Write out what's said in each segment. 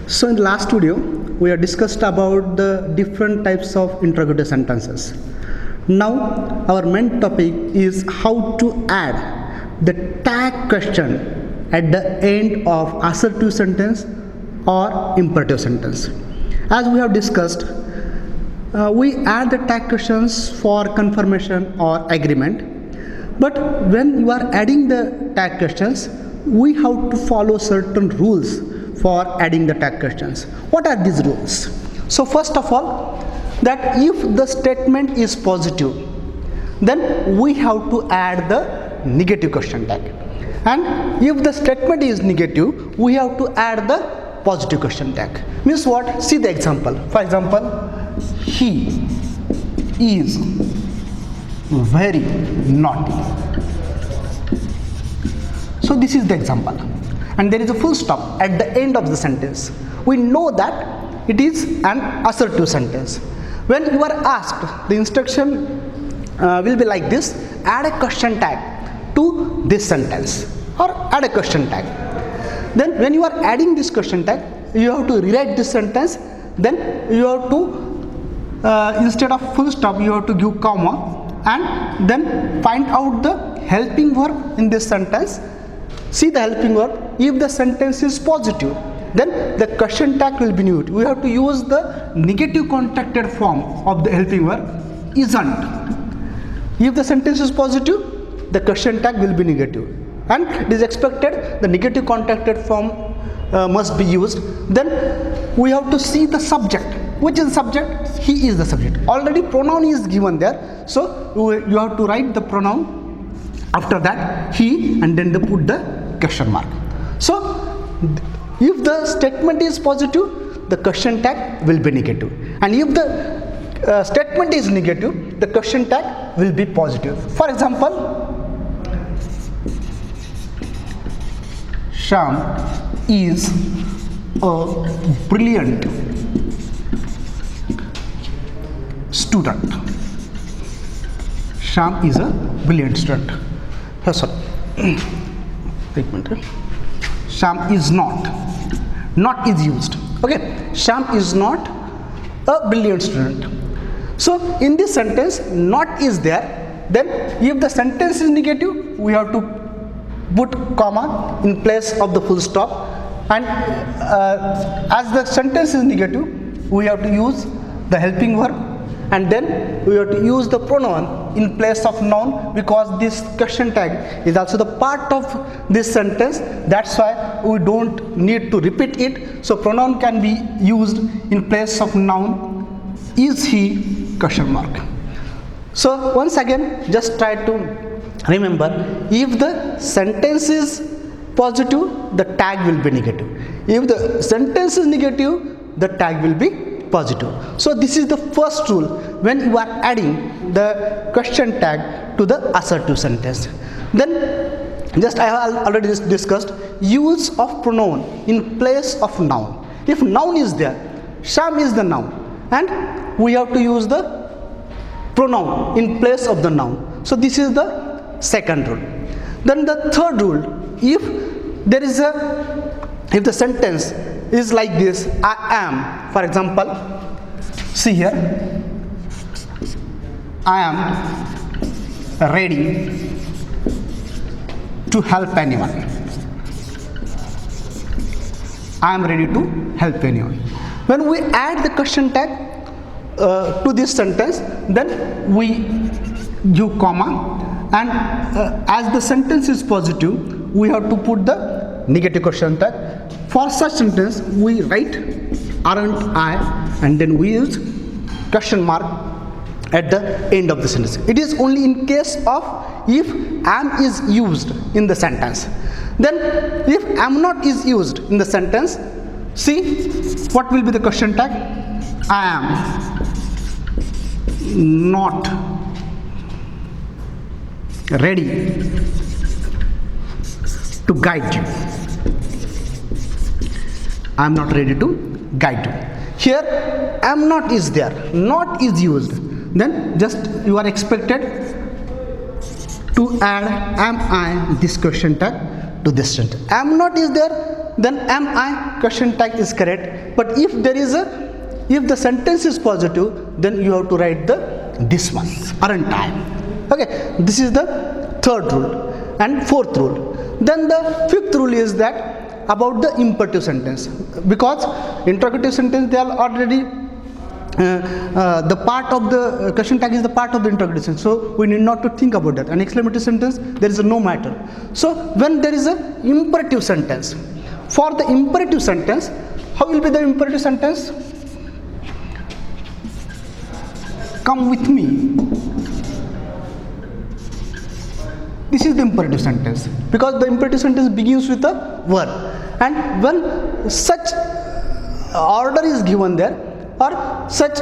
So in the last video, we have discussed about the different types of interrogative sentences. Now our main topic is how to add the tag question at the end of assertive sentence or imperative sentence. As we have discussed, we add the tag questions for confirmation or agreement. But when you are adding the tag questions, we have to follow certain rules for adding the tag questions. What are these rules? So first of all, that if the statement is positive, then we have to add the negative question tag. And if the statement is negative, we have to add the positive question tag. Means what? See the example. For example, he is very naughty. So this is the example, and there is a full stop at the end of the sentence. We know that it is an assertive sentence. When you are asked, the instruction will be like this: add a question tag to this sentence, or add a question tag. Then when you are adding this question tag, you have to rewrite this sentence. Then you have to instead of full stop, you have to give comma, and then find out the helping verb in this sentence. See the helping verb. If the sentence is positive, then the question tag will be neuter. We have to use the negative contracted form of the helping verb, isn't. If the sentence is positive, the question tag will be negative, and it is expected the negative contracted form must be used. Then we have to see the subject. Which is the subject? He is the subject. Already pronoun is given there, so you have to write the pronoun. After that, he, and then they put the question mark. So if the statement is positive, the question tag will be negative, and if the statement is negative, the question tag will be positive. For example, Shyam is a brilliant student. Shyam is a brilliant student. Sorry. Shyam is not. Not is used. Okay. Shyam is not a brilliant student. So in this sentence, not is there. Then if the sentence is negative, we have to put comma in place of the full stop. And as the sentence is negative, we have to use the helping verb. And then we have to use the pronoun in place of noun, because this question tag is also the part of this sentence. That's why we don't need to repeat it. So pronoun can be used in place of noun. Is he? Question mark. So once again, just try to remember, if the sentence is positive, the tag will be negative. If the sentence is negative, the tag will be positive. So this is the first rule when you are adding the question tag to the assertive sentence. Then just I have already discussed use of pronoun in place of noun. If noun is there, Shyam is the noun, and we have to use the pronoun in place of the noun. So this is the second rule. Then the third rule, if the sentence is like this: I am, for example, see here, I am ready to help anyone. I am ready to help anyone. When we add the question tag to this sentence, then we give comma, and as the sentence is positive, we have to put the negative question tag. For such sentence, we write aren't I, and then we use question mark at the end of the sentence. It is only in case of if am is used in the sentence. Then if am not is used in the sentence, see what will be the question tag? I am not ready to guide you. I am not ready to guide you. Here am not is there, not is used. Then just you are expected to add am I this question tag to this sentence. Am not is there, then am I question tag is correct, but if the sentence is positive, then you have to write this one, aren't I? Okay, this is the third rule. And fourth rule. Then the fifth rule is that about the imperative sentence, because interrogative sentence, they are already the part of the question tag is the part of the interrogative sentence, so we need not to think about that. An exclamatory sentence, there is no matter. So when there is a imperative sentence, for the imperative sentence, how will be the imperative sentence? Come with me. This is the imperative sentence, because the imperative sentence begins with a verb, and when such order is given there, or such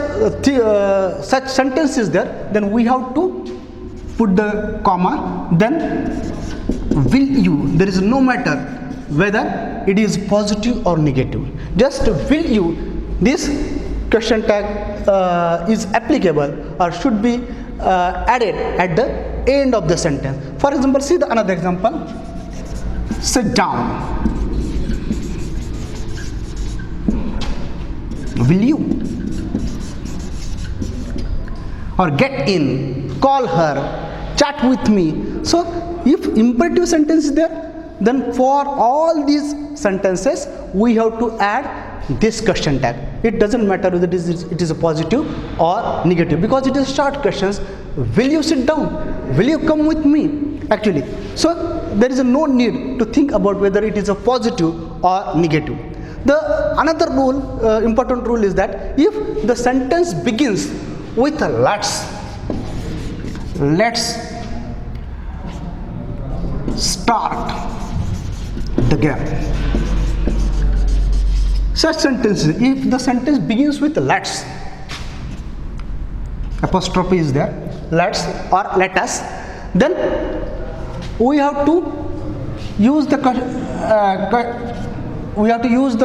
sentence is there, then we have to put the comma, then will you. There is no matter whether it is positive or negative, just will you. This question tag is applicable or should be added at the end of the sentence. For example, see another example. Sit down. Will you? Or get in, call her, chat with me. So if imperative sentence is there, then for all these sentences we have to add this question tag. It doesn't matter whether it is a positive or negative, because it is short questions. Will you sit down? Will you come with me? Actually, so there is no need to think about whether it is a positive or negative. The another rule, important rule, is that if the sentence begins with a let's start the game. Such sentences, if the sentence begins with let's, apostrophe is there, let's or let us, then we have to use the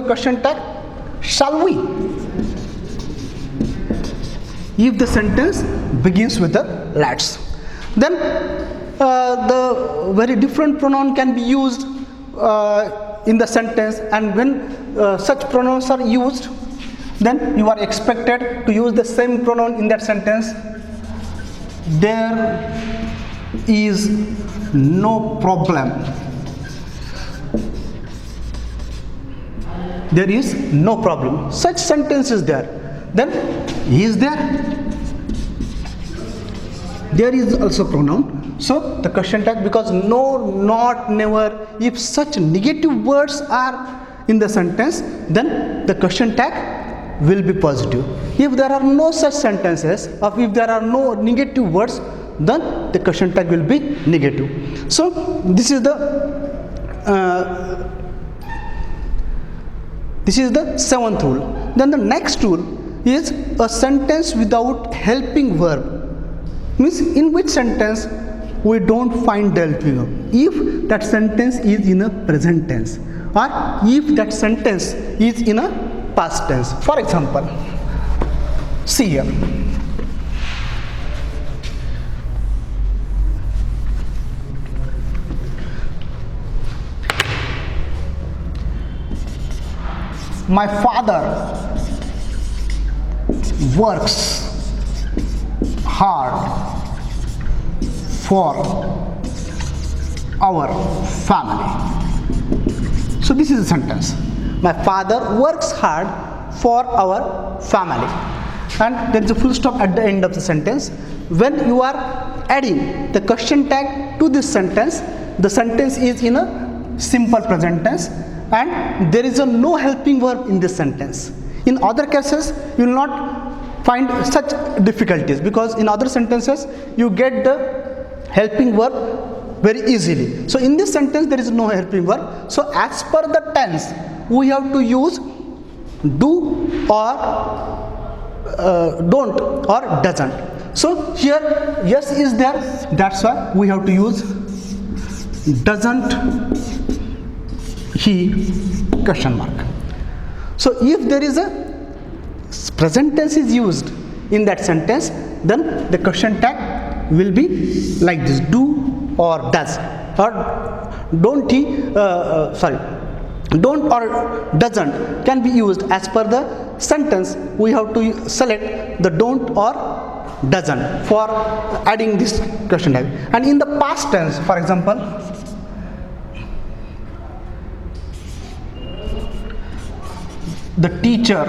question tag shall we. If the sentence begins with the let's, then the very different pronoun can be used in the sentence, and when such pronouns are used, then you are expected to use the same pronoun in that sentence. There is no problem. There is no problem. Such sentence is there. Then is there? There is also pronoun. So the question tag, because no, not, never, if such negative words are in the sentence, then the question tag will be positive. If there are no such sentences, or if there are no negative words, then the question tag will be negative. So this is the seventh rule. Then the next rule is a sentence without helping verb. Means in which sentence we don't find the helping verb. If that sentence is in a present tense, or if that sentence is in a past tense. For example, see here. My father works hard for our family. So this is a sentence. My father works hard for our family. And there is a full stop at the end of the sentence. When you are adding the question tag to this sentence, the sentence is in a simple present tense, and there is no helping verb in this sentence. In other cases, you will not find such difficulties, because in other sentences you get the helping verb very easily. So in this sentence there is no helping verb. So as per the tense, we have to use do or don't or doesn't. So here yes is there, that's why we have to use doesn't he question mark. So if there is a present tense is used in that sentence, then the question tag will be like this, do or does, or don't he don't or doesn't can be used as per the sentence. We have to select the don't or doesn't for adding this question type. And in the past tense, for example, the teacher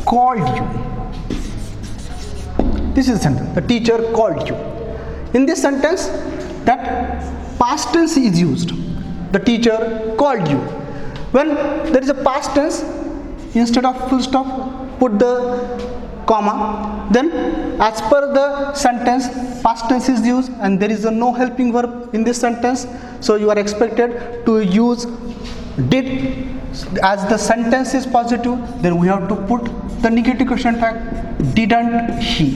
called you. This is the sentence. The teacher called you. In this sentence, that past tense is used. The teacher called you. When there is a past tense, instead of full stop, put the comma. Then, as per the sentence, past tense is used, and there is a no helping verb in this sentence. So you are expected to use did. As the sentence is positive, then we have to put the negative question tag. Didn't he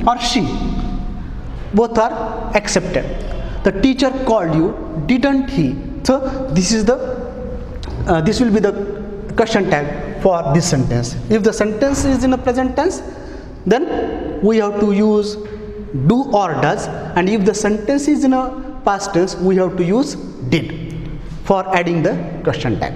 or she? Both are accepted. The teacher called you. Didn't he? So this is the this will be the question tag for this sentence. If the sentence is in a present tense, then we have to use do or does, and if the sentence is in a past tense, we have to use did for adding the question tag.